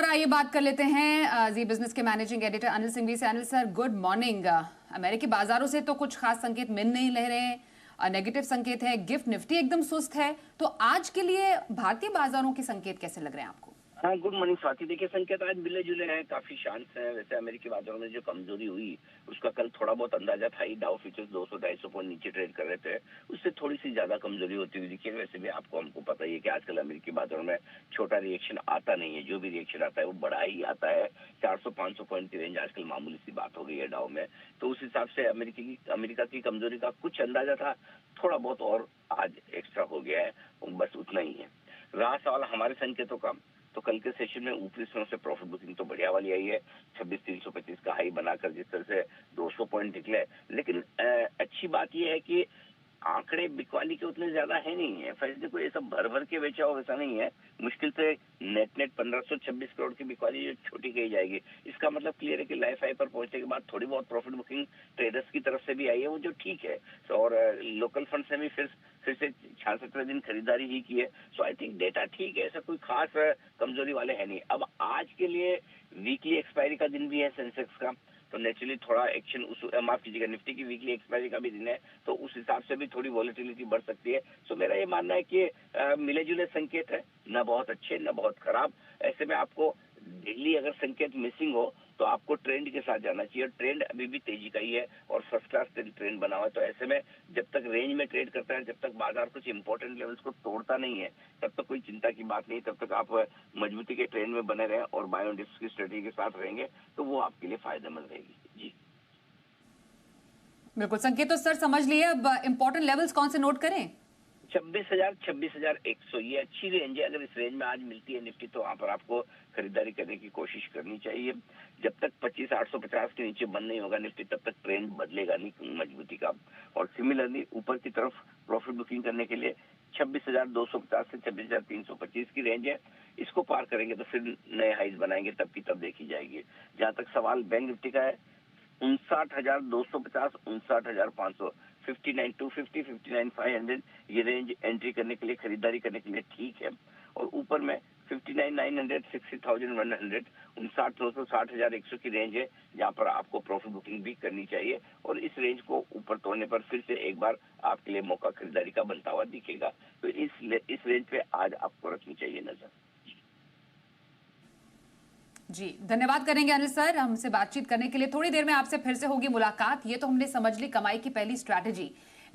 और आइए बात कर लेते हैं जी बिजनेस के मैनेजिंग एडिटर अनिल सिंघवी से। Anil sir, good morning. अमेरिकी बाजारों से तो कुछ खास संकेत मिल नहीं रहे हैं, नेगेटिव संकेत है, गिफ्ट निफ्टी एकदम सुस्त है। तो आज के लिए भारतीय बाजारों के संकेत कैसे लग रहे हैं आपको? हाँ, गुड मॉर्निंग स्वाति। देखिए, संकेत आज मिले जुले हैं, काफी शांत हैं। वैसे अमेरिकी बाजारों में जो कमजोरी हुई उसका कल थोड़ा बहुत अंदाजा था ही। डाउ फ्यूचर्स 200-250 पॉइंट नीचे ट्रेड कर रहे थे, उससे थोड़ी सी ज्यादा कमजोरी होती हुई दिखी है। वैसे भी हमको पता ही है कि आजकल अमेरिकी बाजारों में छोटा रिएक्शन आता नहीं है, जो भी रिएक्शन आता है वो बड़ा ही आता है। 400-500 पॉइंट की रेंज आजकल मामूली सी बात हो गई है डाउ में। तो उस हिसाब से अमेरिका की कमजोरी का कुछ अंदाजा था, थोड़ा बहुत और आज एक्स्ट्रा हो गया है, बस उतना ही है। रहा सवाल हमारे संकेतों का, तो कल के सेशन में ऊपरी स्तरों से प्रॉफिट बुकिंग तो बढ़िया वाली आई है। 26,325 का हाई बनाकर जिस तरह से 200 पॉइंट निकले, लेकिन अच्छी बात यह है कि आंकड़े बिकवाली के उतने ज्यादा है नहीं है। फैसले को ये सब भर भर के बेचा हो वैसा नहीं है। मुश्किल से नेट 1526 करोड़ की बिकवाली जो छोटी कही जाएगी, इसका मतलब क्लियर है कि लाइफ हाई पर पहुंचने के बाद थोड़ी बहुत प्रॉफिट बुकिंग ट्रेडर्स की तरफ से भी आई है, वो जो ठीक है। और लोकल फंड से भी फिर से 66वें दिन खरीदारी ही की है। सो आई थिंक डेटा ठीक है, ऐसा कोई खास कमजोरी वाले है नहीं। अब आज के लिए वीकली एक्सपायरी का दिन भी है सेंसेक्स का, तो नेचुरली थोड़ा एक्शन माफ कीजिएगा, निफ्टी की वीकली एक्सपायरी का भी दिन है, तो उस हिसाब से भी थोड़ी वॉलेटिलिटी बढ़ सकती है। सो मेरा ये मानना है कि मिले जुले संकेत है, न बहुत अच्छे न बहुत खराब। ऐसे में आपको डेली अगर संकेत मिसिंग हो तो आपको ट्रेंड के साथ जाना चाहिए। ट्रेंड अभी भी तेजी का ही है और फर्स्ट क्लास ट्रेंड बना हुआ है। तो ऐसे में जब तक रेंज में ट्रेड करता है, जब तक बाजार कुछ इंपॉर्टेंट लेवल्स को तोड़ता नहीं है, तब तक कोई चिंता की बात नहीं। तब तक आप मजबूती के ट्रेंड में बने रहें और बाय ऑन डिप्स की स्ट्रेटेजी के साथ रहेंगे तो वो आपके लिए फायदेमंद रहेगी। जी बिल्कुल, संकेत तो सर समझ लिए। अब इंपॉर्टेंट लेवल्स कौन से नोट करें? 26,000 26,100 ये अच्छी रेंज है। अगर इस रेंज में आज मिलती है निफ्टी तो वहां पर आपको खरीदारी करने की कोशिश करनी चाहिए। जब तक 25,850 के नीचे बंद नहीं होगा निफ्टी, तब तक ट्रेंड बदलेगा नहीं मजबूती का। और सिमिलरली ऊपर की तरफ प्रॉफिट बुकिंग करने के लिए 26,250 से 26,325 की रेंज है। इसको पार करेंगे तो फिर नए हाइज बनाएंगे, तब की तब देखी जाएगी। जहां तक सवाल बैंक निफ्टी का है, 59,250, 59,500, 59,250, 59,500 ये रेंज एंट्री करने के लिए, खरीदारी करने के लिए ठीक है। और ऊपर में 59,900, 60,100, 59,200, 60,100 की रेंज है, जहां पर आपको प्रॉफिट बुकिंग भी करनी चाहिए। और इस रेंज को ऊपर तोड़ने पर फिर से एक बार आपके लिए मौका खरीदारी का बनता हुआ दिखेगा। तो इस रेंज पे आज आपको रखनी चाहिए नजर। जी, धन्यवाद करेंगे अनिल सर हमसे बातचीत करने के लिए। थोड़ी देर में आपसे फिर से होगी मुलाकात। ये तो हमने समझ ली कमाई की पहली स्ट्रैटेजी